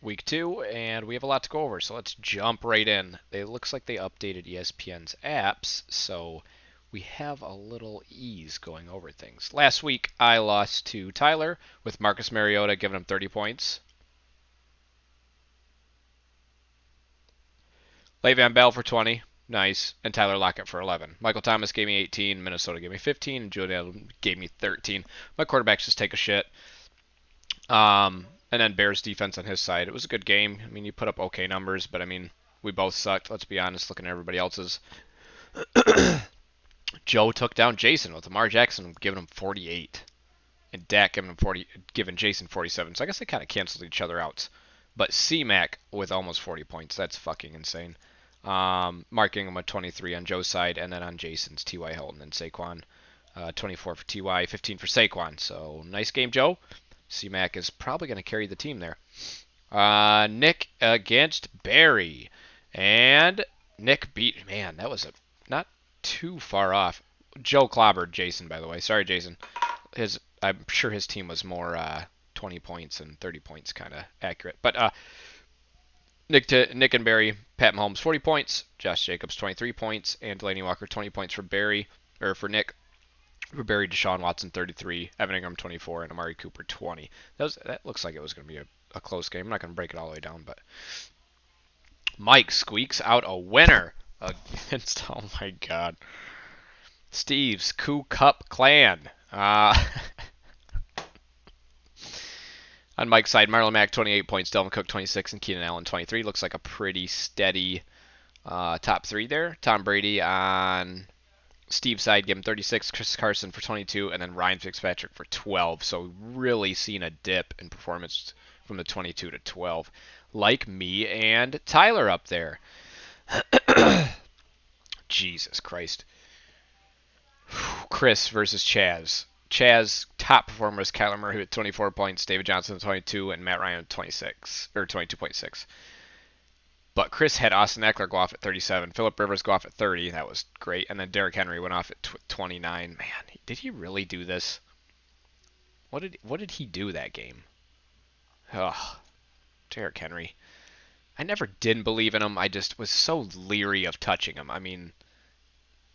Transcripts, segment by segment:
week 2, and we have a lot to go over, so let's jump right in. It looks like they updated ESPN's apps, so we have a little ease going over things. Last week, I lost to Tyler with Marcus Mariota giving him 30 points. Le'Veon Bell for 20. Nice. And Tyler Lockett for 11. Michael Thomas gave me 18. Minnesota gave me 15. And Julian gave me 13. My quarterbacks just take a shit. And then Bears defense on his side. It was a good game. I mean, you put up okay numbers, but I mean, we both sucked. Let's be honest, looking at everybody else's. Joe took down Jason with Lamar Jackson giving him 48, and Dak giving Jason 47. So I guess they kind of canceled each other out. But C-Mac with almost 40 points. That's fucking insane. Mark Ingram with 23 on Joe's side, and then on Jason's, T.Y. Hilton and Saquon. 24 for T.Y., 15 for Saquon. So nice game, Joe. C-Mac is probably going to carry the team there. Nick against Barry. And Nick beat, man, that was not too far off. Joe clobbered Jason, by the way. Sorry, Jason. I'm sure his team was more 20 points and 30 points kind of accurate. But Nick and Barry, Pat Mahomes 40 points, Josh Jacobs 23 points, and Delaney Walker 20 points for Nick. For Barry, Deshaun Watson 33, Evan Ingram 24, and Amari Cooper 20. That looks like it was going to be a close game. I'm not going to break it all the way down, but Mike squeaks out a winner against, oh my god, Steve's Coup Cup Clan. On Mike's side, Marlon Mack 28 points, Delvin Cook 26, and Keenan Allen 23. Looks like a pretty steady top three there. Tom Brady on Steve's side gave him 36, Chris Carson for 22, and then Ryan Fitzpatrick for 12. So really seen a dip in performance from the 22 to 12. Like me and Tyler up there. Jesus Christ. Chris versus Chaz. Chaz top performer was Kyler Murray with 24 points, David Johnson with 22, and Matt Ryan with 26 or 22.6. But Chris had Austin Eckler go off at 37, Philip Rivers go off at 30. That was great, and then Derrick Henry went off at 29. Man, did he really do this? What did he do that game? Ugh, Derrick Henry. I never didn't believe in him. I just was so leery of touching him. I mean,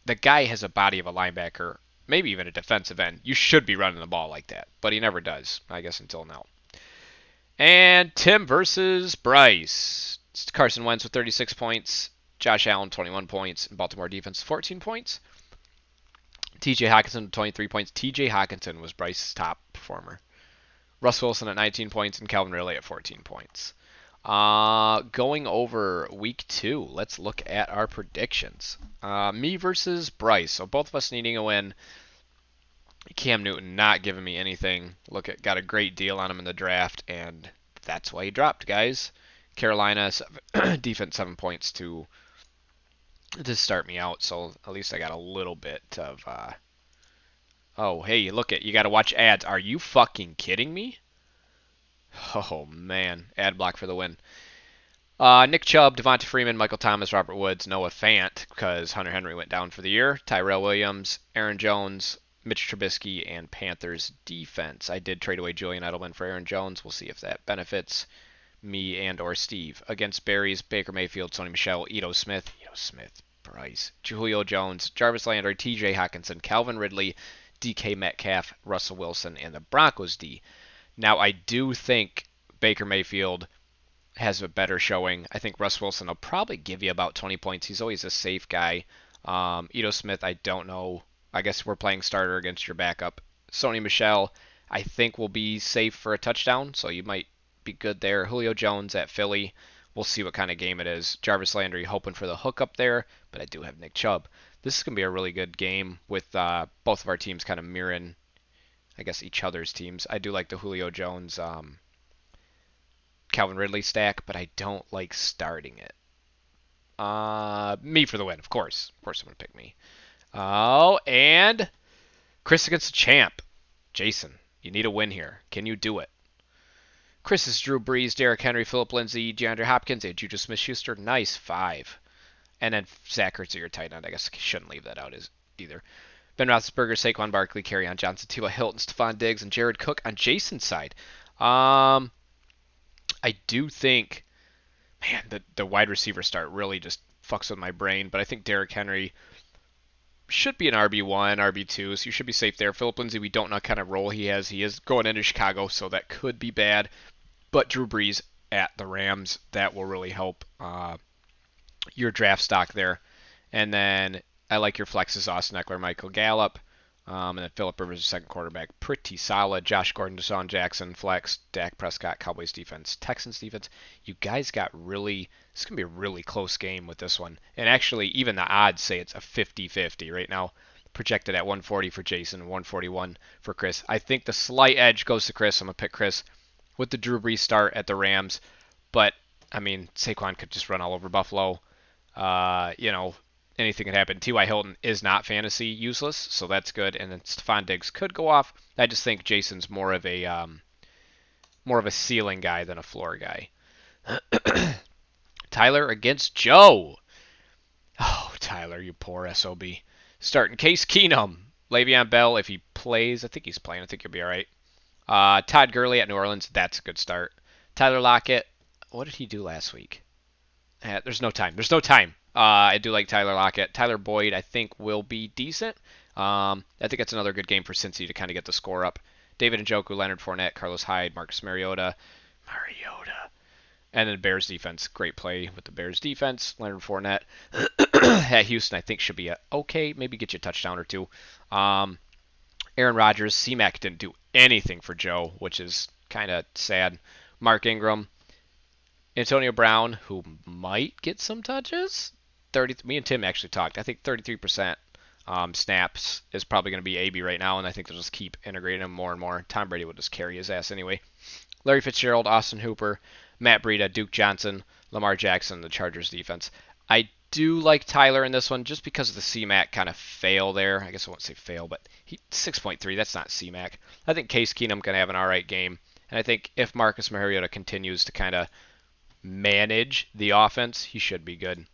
the guy has a body of a linebacker, maybe even a defensive end. You should be running the ball like that, but he never does, I guess, until now. And Tim versus Bryce. Carson Wentz with 36 points, Josh Allen 21 points, and Baltimore defense 14 points. TJ Hockenson with 23 points. TJ Hockenson was Bryce's top performer. Russ Wilson at 19 points and Calvin Ridley at 14 points. Going over week 2, let's look at our predictions. Me versus Bryce. So both of us needing a win. Cam Newton not giving me anything. Got a great deal on him in the draft, and that's why he dropped, guys. Carolina defense 7 points to start me out, so at least I got a little bit of. Oh, hey, you got to watch ads. Are you fucking kidding me? Oh man, ad block for the win. Nick Chubb, Devonta Freeman, Michael Thomas, Robert Woods, Noah Fant, because Hunter Henry went down for the year. Tyrell Williams, Aaron Jones, Mitch Trubisky, and Panthers defense. I did trade away Julian Edelman for Aaron Jones. We'll see if that benefits me and or Steve. Against Barry's, Baker Mayfield, Sony Michel, Ito Smith, Bryce, Julio Jones, Jarvis Landry, TJ Hockenson, Calvin Ridley, DK Metcalf, Russell Wilson, and the Broncos D. Now, I do think Baker Mayfield has a better showing. I think Russ Wilson will probably give you about 20 points. He's always a safe guy. Ito Smith, I don't know. I guess we're playing starter against your backup. Sony Michel, I think will be safe for a touchdown, so you might be good there. Julio Jones at Philly. We'll see what kind of game it is. Jarvis Landry hoping for the hook up there, but I do have Nick Chubb. This is going to be a really good game with both of our teams kind of mirroring, I guess, each other's teams. I do like the Julio Jones Calvin Ridley stack, but I don't like starting it. Me for the win, of course. Of course I'm going to pick me. Oh, and Chris against the champ. Jason, you need a win here. Can you do it? Chris is Drew Brees, Derrick Henry, Philip Lindsay, DeAndre Hopkins, and Juju Smith-Schuster. Nice, 5. And then Zach Ertz, your tight end. I guess I shouldn't leave that out either. Ben Roethlisberger, Saquon Barkley, Kerryon Johnson, T.Y. Hilton, Stephon Diggs, and Jared Cook on Jason's side. I I do think, man, the wide receiver start really just fucks with my brain. But I think Derrick Henry should be an RB1, RB2, so you should be safe there. Philip Lindsay, we don't know what kind of role he has. He is going into Chicago, so that could be bad. But Drew Brees at the Rams, that will really help your draft stock there. And then I like your flexes, Austin Eckler, Michael Gallup. And then Philip Rivers, second quarterback, pretty solid. Josh Gordon, Deshaun Jackson, flex. Dak Prescott, Cowboys defense, Texans defense. You guys got really, this is going to be a really close game with this one. And actually, even the odds say it's a 50-50 right now. Projected at 140 for Jason, 141 for Chris. I think the slight edge goes to Chris. I'm going to pick Chris with the Drew Brees start at the Rams. But, I mean, Saquon could just run all over Buffalo. Anything could happen. T.Y. Hilton is not fantasy useless, so that's good. And then Stephon Diggs could go off. I just think Jason's more of a ceiling guy than a floor guy. Tyler against Joe. Oh, Tyler, you poor SOB. Starting Case Keenum. Le'Veon Bell, if he plays, I think he's playing. I think he'll be all right. Todd Gurley at New Orleans. That's a good start. Tyler Lockett. What did he do last week? There's no time. I do like Tyler Lockett. Tyler Boyd, I think, will be decent. I think that's another good game for Cincy to kind of get the score up. David Njoku, Leonard Fournette, Carlos Hyde, Marcus Mariota. And then Bears defense. Great play with the Bears defense. Leonard Fournette at Houston, I think, should be okay. Maybe get you a touchdown or two. Aaron Rodgers, C-Mac didn't do anything for Joe, which is kind of sad. Mark Ingram, Antonio Brown, who might get some touches. Me and Tim actually talked. I think 33% snaps is probably going to be AB right now, and I think they'll just keep integrating him more and more. Tom Brady will just carry his ass anyway. Larry Fitzgerald, Austin Hooper, Matt Breida, Duke Johnson, Lamar Jackson, the Chargers defense. I do like Tyler in this one just because of the C-Mac kind of fail there. I guess I won't say fail, but 6.3, that's not C-Mac. I think Case Keenum can have an all right game. And I think if Marcus Mariota continues to kind of manage the offense, he should be good.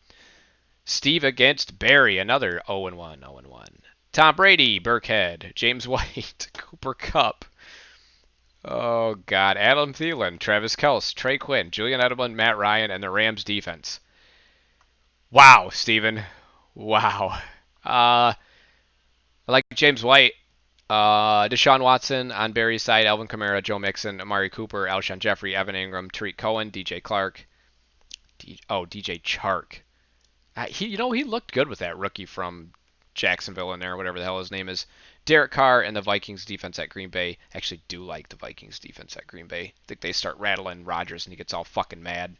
Steve against Barry, another 0-1, 0-1. Tom Brady, Burkhead, James White, Cooper Kupp. Oh, God. Adam Thielen, Travis Kelce, Trey Quinn, Julian Edelman, Matt Ryan, and the Rams defense. Wow, Steven. Wow. I like James White, Deshaun Watson on Barry's side, Alvin Kamara, Joe Mixon, Amari Cooper, Alshon Jeffrey, Evan Ingram, Tariq Cohen, DJ Clark. DJ Chark. He looked good with that rookie from Jacksonville in there, whatever the hell his name is. Derek Carr and the Vikings defense at Green Bay. Actually do like the Vikings defense at Green Bay. I think they start rattling Rodgers and he gets all fucking mad.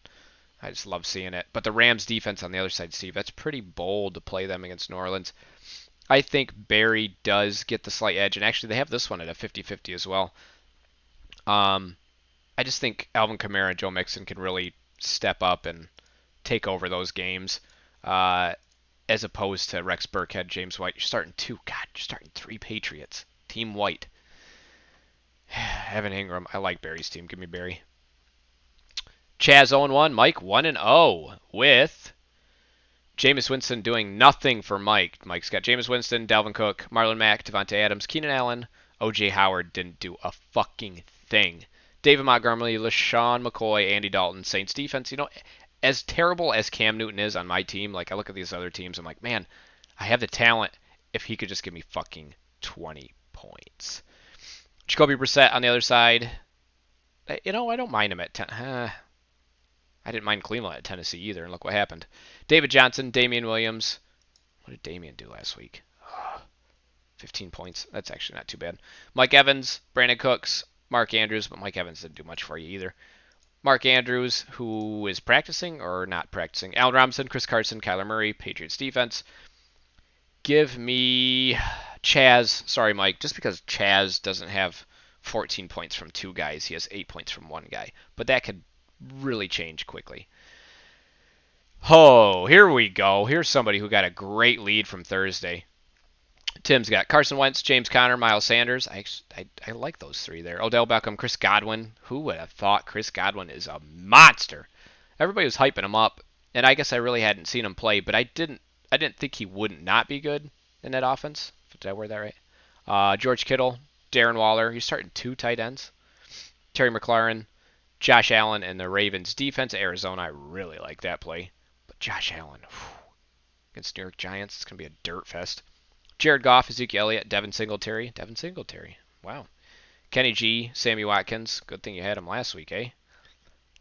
I just love seeing it. But the Rams defense on the other side, Steve, that's pretty bold to play them against New Orleans. I think Barry does get the slight edge, and actually they have this one at a 50-50 as well. I just think Alvin Kamara and Joe Mixon can really step up and take over those games, as opposed to Rex Burkhead, James White. You're starting three Patriots. Team White. Evan Ingram. I like Barry's team. Give me Barry. Chaz 0-1. Mike 1-0 with Jameis Winston doing nothing for Mike. Mike's got Jameis Winston, Dalvin Cook, Marlon Mack, Devontae Adams, Keenan Allen. O.J. Howard didn't do a fucking thing. David Montgomery, LaShawn McCoy, Andy Dalton, Saints defense. As terrible as Cam Newton is on my team, like I look at these other teams, I'm like, man, I have the talent if he could just give me fucking 20 points. Jacoby Brissett on the other side. I don't mind him at 10. I didn't mind Cleveland at Tennessee either, and look what happened. David Johnson, Damian Williams. What did Damian do last week? 15 points. That's actually not too bad. Mike Evans, Brandon Cooks, Mark Andrews, but Mike Evans didn't do much for you either. Mark Andrews, who is practicing or not practicing. Allen Robinson, Chris Carson, Kyler Murray, Patriots defense. Give me Chaz. Sorry, Mike. Just because Chaz doesn't have 14 points from two guys, he has 8 points from one guy. But that could really change quickly. Oh, here we go. Here's somebody who got a great lead from Thursday. Tim's got Carson Wentz, James Conner, Miles Sanders. I like those three there. Odell Beckham, Chris Godwin. Who would have thought Chris Godwin is a monster? Everybody was hyping him up, and I guess I really hadn't seen him play, but I didn't think he wouldn't not be good in that offense. Did I word that right? George Kittle, Darren Waller. You're starting two tight ends. Terry McLaurin, Josh Allen and the Ravens defense. Arizona, I really like that play. But Josh Allen, against New York Giants, it's going to be a dirt fest. Jared Goff, Ezekiel Elliott, Devin Singletary. Devin Singletary. Wow. Kenny G, Sammy Watkins. Good thing you had him last week, eh?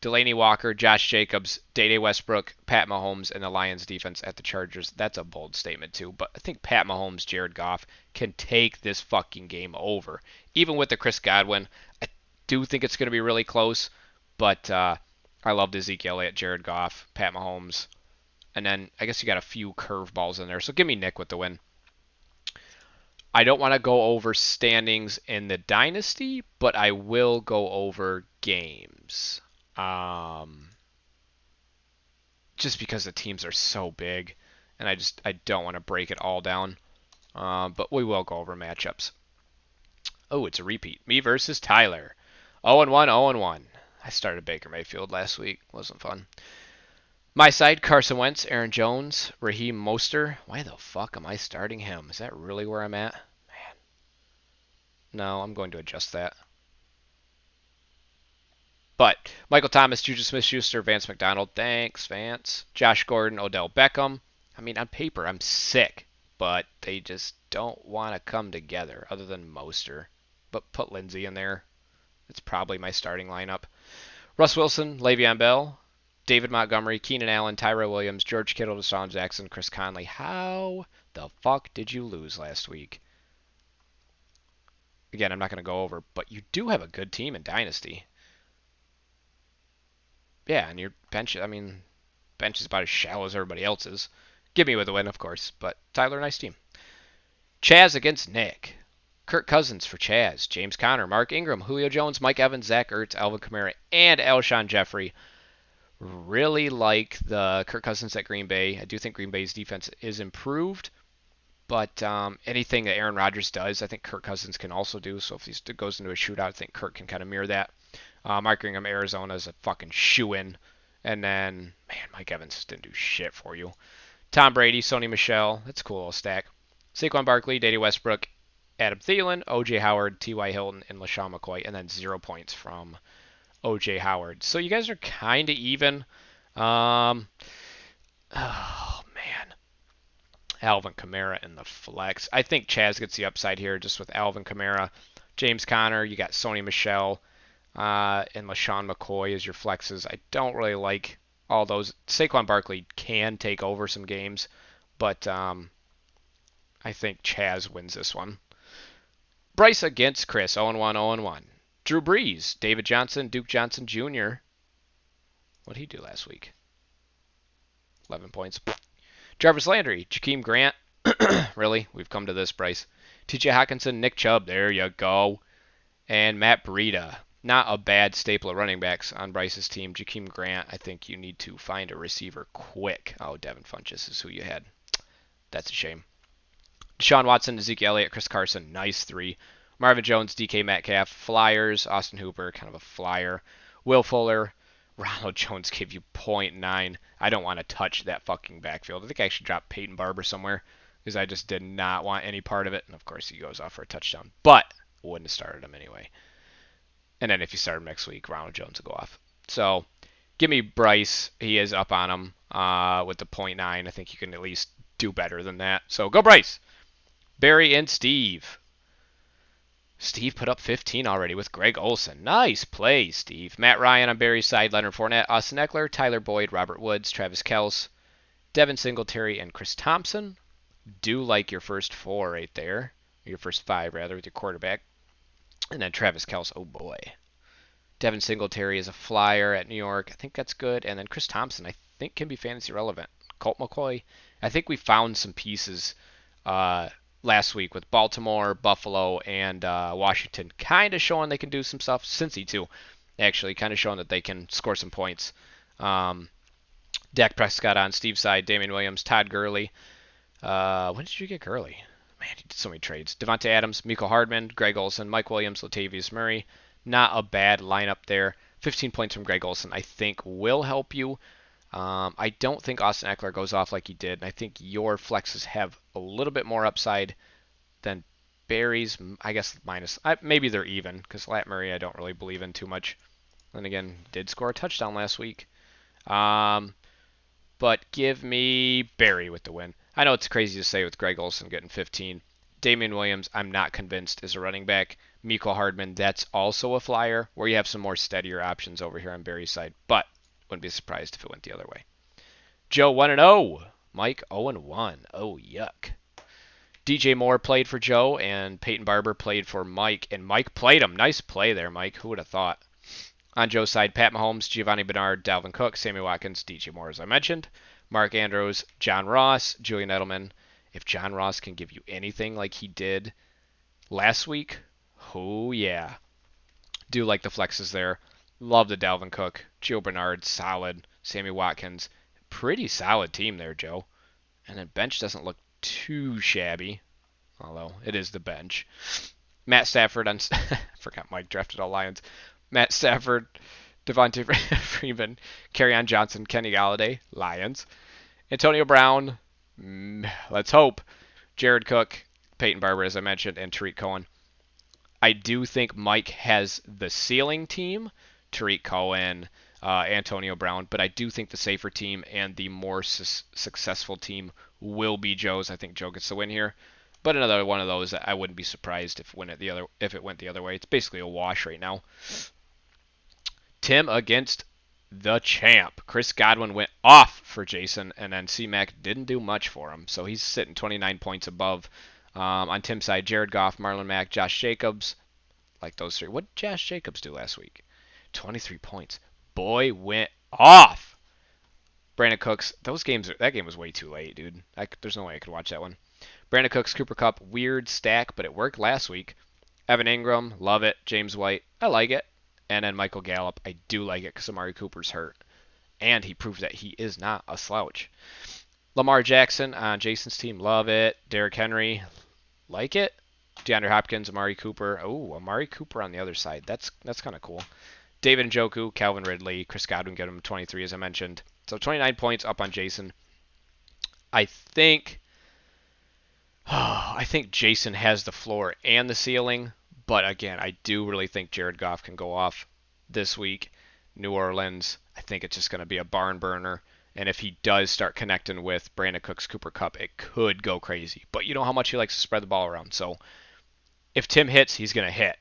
Delaney Walker, Josh Jacobs, Day Westbrook, Pat Mahomes, and the Lions defense at the Chargers. That's a bold statement, too. But I think Pat Mahomes, Jared Goff can take this fucking game over. Even with the Chris Godwin, I do think it's going to be really close. But I loved Ezekiel Elliott, Jared Goff, Pat Mahomes. And then I guess you got a few curveballs in there. So give me Nick with the win. I don't want to go over standings in the Dynasty, but I will go over games. Just because the teams are so big, and I don't want to break it all down. But we will go over matchups. Oh, it's a repeat. Me versus Tyler. 0-1, 0-1. I started Baker Mayfield last week. Wasn't fun. My side, Carson Wentz, Aaron Jones, Raheem Mostert. Why the fuck am I starting him? Is that really where I'm at? Man. No, I'm going to adjust that. But Michael Thomas, Juju Smith-Schuster, Vance McDonald. Thanks, Vance. Josh Gordon, Odell Beckham. I mean, on paper, I'm sick, but they just don't want to come together other than Mostert. But put Lindsey in there. It's probably my starting lineup. Russ Wilson, Le'Veon Bell, David Montgomery, Keenan Allen, Tyrell Williams, George Kittle, Deshaun Jackson, Chris Conley. How the fuck did you lose last week? Again, I'm not going to go over, but you do have a good team in Dynasty. Yeah, and your bench, I mean, bench is about as shallow as everybody else's. Give me with a win, of course, but Tyler, nice team. Chaz against Nick. Kirk Cousins for Chaz. James Conner, Mark Ingram, Julio Jones, Mike Evans, Zach Ertz, Alvin Kamara, and Alshon Jeffrey. Really like the Kirk Cousins at Green Bay. I do think Green Bay's defense is improved, but anything that Aaron Rodgers does, I think Kirk Cousins can also do. So if he goes into a shootout, I think Kirk can kind of mirror that. Mark Ingram, Arizona is a fucking shoe-in. And then, man, Mike Evans didn't do shit for you. Tom Brady, Sony Michel. That's a cool little stack. Saquon Barkley, Dede Westbrook, Adam Thielen, O.J. Howard, T.Y. Hilton, and LaShawn McCoy. And then 0 points from O.J. Howard. So you guys are kind of even. Oh, man. Alvin Kamara in the flex. I think Chaz gets the upside here just with Alvin Kamara. James Conner, you got Sony Michel. And LaShawn McCoy as your flexes. I don't really like all those. Saquon Barkley can take over some games, but I think Chaz wins this one. Bryce against Chris, 0-1, 0-1. Drew Brees, David Johnson, Duke Johnson Jr. What did he do last week? 11 points. Jarvis Landry, Jakeem Grant. Really? We've come to this, Bryce. TJ Hawkinson, Nick Chubb. There you go. And Matt Breida. Not a bad staple of running backs on Bryce's team. Jakeem Grant, I think you need to find a receiver quick. Oh, Devin Funchess is who you had. That's a shame. Deshaun Watson, Ezekiel Elliott, Chris Carson, nice 3. Marvin Jones, DK Metcalf, Flyers, Austin Hooper, kind of a flyer. Will Fuller, Ronald Jones gave you 0.9. I don't want to touch that fucking backfield. I think I should drop Peyton Barber somewhere because I just did not want any part of it. And of course, he goes off for a touchdown. But wouldn't have started him anyway. And then if you start him next week, Ronald Jones will go off. So give me Bryce. He is up on him with the 0.9. I think you can at least do better than that. So go Bryce. Barry and Steve. Steve put up 15 already with Greg Olsen. Nice play, Steve. Matt Ryan on Barry's side. Leonard Fournette, Austin Eckler, Tyler Boyd, Robert Woods, Travis Kelce, Devin Singletary, and Chris Thompson. Do like your first 4 right there. Your first 5, rather, with your quarterback. And then Travis Kelce, oh boy. Devin Singletary is a flyer at New York. I think that's good. And then Chris Thompson, I think, can be fantasy relevant. Colt McCoy. I think we found some pieces last week with Baltimore, Buffalo, and Washington kind of showing they can do some stuff. Cincy, too, actually, kind of showing that they can score some points. Dak Prescott on Steve's side, Damian Williams, Todd Gurley. When did you get Gurley? Man, he did so many trades. Devontae Adams, Mecole Hardman, Greg Olsen, Mike Williams, Latavius Murray. Not a bad lineup there. 15 points from Greg Olsen, I think, will help you. I don't think Austin Eckler goes off like he did, and I think your flexes have a little bit more upside than Barry's. I guess minus. Maybe they're even, because Lat Murray I don't really believe in too much. And again, did score a touchdown last week. But give me Barry with the win. I know it's crazy to say with Greg Olsen getting 15. Damian Williams, I'm not convinced is a running back. Miko Hardman, that's also a flyer, where you have some more steadier options over here on Barry's side. But wouldn't be surprised if it went the other way. Joe 1-0. Mike 0-1. Oh, yuck. DJ Moore played for Joe, and Peyton Barber played for Mike, and Mike played him. Nice play there, Mike. Who would have thought? On Joe's side, Pat Mahomes, Giovanni Bernard, Dalvin Cook, Sammy Watkins, DJ Moore, as I mentioned, Mark Andrews, John Ross, Julian Edelman. If John Ross can give you anything like he did last week, oh yeah. Do like the flexes there. Love the Dalvin Cook, Gio Bernard, solid. Sammy Watkins, pretty solid team there, Joe. And then bench doesn't look too shabby, although it is the bench. Matt Stafford, I forgot Mike drafted all Lions. Matt Stafford, Devontae Freeman, Kerryon Johnson, Kenny Galladay, Lions. Antonio Brown, let's hope. Jared Cook, Peyton Barber, as I mentioned, and Tariq Cohen. I do think Mike has the ceiling team, Tariq Cohen, Antonio Brown, but I do think the safer team and the more successful team will be Joe's. I think Joe gets the win here. But another one of those that I wouldn't be surprised if it went the other way. It's basically a wash right now. Tim against the champ. Chris Godwin went off for Jason, and then C-Mac didn't do much for him. So he's sitting 29 points above. On Tim's side, Jared Goff, Marlon Mack, Josh Jacobs. Like those three. What did Josh Jacobs do last week? 23 points. Boy went off. Brandon Cooks. That game was way too late, dude. There's no way I could watch that one. Brandon Cooks, Cooper Kupp. Weird stack, but it worked last week. Evan Ingram. Love it. James White. I like it. And then Michael Gallup, I do like it because Amari Cooper's hurt. And he proved that he is not a slouch. Lamar Jackson on Jason's team, love it. Derrick Henry, like it. DeAndre Hopkins, Amari Cooper. Oh, Amari Cooper on the other side. That's kind of cool. David Njoku, Calvin Ridley, Chris Godwin get him 23 as I mentioned. So 29 points up on Jason. I think Jason has the floor and the ceiling. But again, I do really think Jared Goff can go off this week. New Orleans, I think it's just going to be a barn burner. And if he does start connecting with Brandon Cooks, Cooper Kupp, it could go crazy. But you know how much he likes to spread the ball around. So if Tim hits, he's going to hit.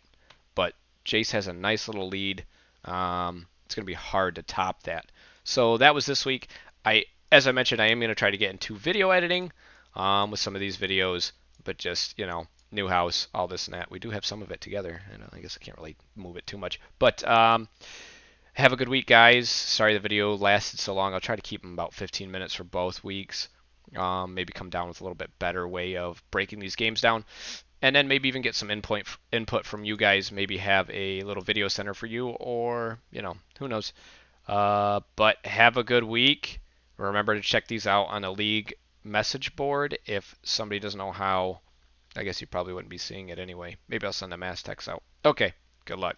But Jace has a nice little lead. It's going to be hard to top that. So that was this week. As I mentioned, I am going to try to get into video editing with some of these videos. But just, new house, all this and that. We do have some of it together, and I guess I can't really move it too much. But have a good week, guys. Sorry the video lasted so long. I'll try to keep them about 15 minutes for both weeks. Maybe come down with a little bit better way of breaking these games down. And then maybe even get some input from you guys. Maybe have a little video center for you, or, who knows. But have a good week. Remember to check these out on a league message board. If somebody doesn't know how, I guess you probably wouldn't be seeing it anyway. Maybe I'll send the mass text out. Okay, good luck.